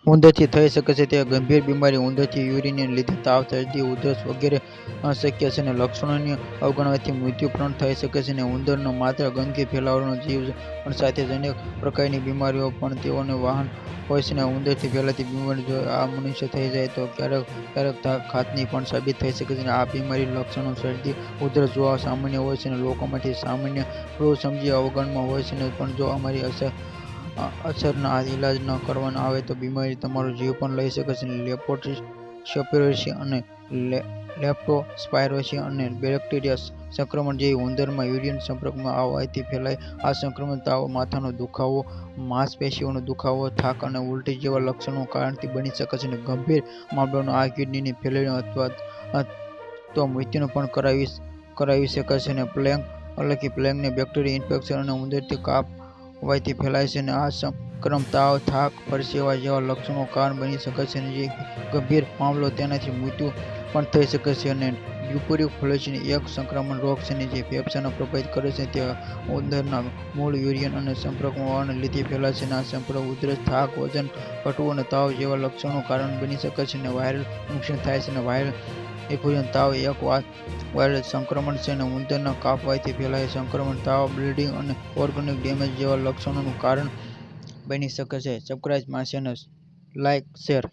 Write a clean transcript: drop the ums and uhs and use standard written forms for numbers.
ઉંદરથી થઈ શકે છે. તે ગંભીર બીમારી ઉંદરથી યુરિનને લીધે તાવ, શરદી, ઉધરસ વગેરે શક્ય છે અને લક્ષણોને અવગણવાથી મૃત્યુપર્યંત થઈ શકે છે અને ઉંદરનો માત્ર ગંદકી ફેલાવવાનો જીવ પણ સાથે જ અનેક પ્રકારની બીમારીઓ પણ તેઓને વાહન હોય છે અને ઉંદરથી ફેલાતી બીમારી જો આ મનુષ્ય થઈ જાય તો ક્યારેક ઘાતની પણ સાબિત થઈ શકે છે. આ બીમારી લક્ષણો શરદી, ઉધરસ જોવા સામાન્ય હોય છે અને લોકોમાંથી સામાન્ય ફ્લૂ સમજી અવગણમાં હોય છે પણ જો અમારી અસરના ઇલાજ ન કરવામાં આવે તો બીમારી તમારો જીવ પણ લઈ શકે છે. લેપ્ટોસ્પાયરોસિસ અને લેપ્ટોસ્પાયરોસિસ અને બેક્ટેરિયા સંક્રમણ જેવી ઉંદરમાં યુરિન સંપર્કમાં આવવાથી ફેલાય. આ સંક્રમણ તાવ, માથાનો દુખાવો, માંસપેશીઓનો દુખાવો, થાક અને ઉલટી જેવા લક્ષણોના કારણથી બની શકે છે. ગંભીર મામલામાં આ કિડની ફેલ્યોર અથવા તો મૃત્યુ પણ કરાવી શકે છે. પ્લેગને બેક્ટેરિયલ ઇન્ફેક્શન અને ઉંદરથી કાપવાથી ફેલાય છે. આ સંક્રમણ તાવ, થાક, પરસેવા જેવા લક્ષણોનું કારણ બની શકે છે. જે ગંભીર મામલો તેનાથી મૃત્યુ પણ થઈ શકે છે. ટ્યુબરક્યુલોસિસ એક સંક્રામક રોગ છે જે ફેફસાંને પ્રભાવિત કરે છે. તે ઉંદરના મૂળ, યુરિન અને સંપર્કમાં આવવાને લીધે ફેલાય છે. આ સંક્રમણ ઉધરસ, થાક, વજન ઘટવું અને તાવ જેવા લક્ષણોનું કારણ બની શકે છે. વાયરલ ઇન્ફેક્શન થાય છે. વાયરલ ઇન્ફ્લુએન્ઝા તાવ એક વાયરલ સંક્રમણ છે અને ઉંદરના કાપવાથી ફેલાય. સંક્રમણ તાવ, બ્લીડિંગ અને ઓર્ગન ડેમેજ જેવા લક્ષણોનું કારણ બની શકે છે. Subscribe my channel, like, share.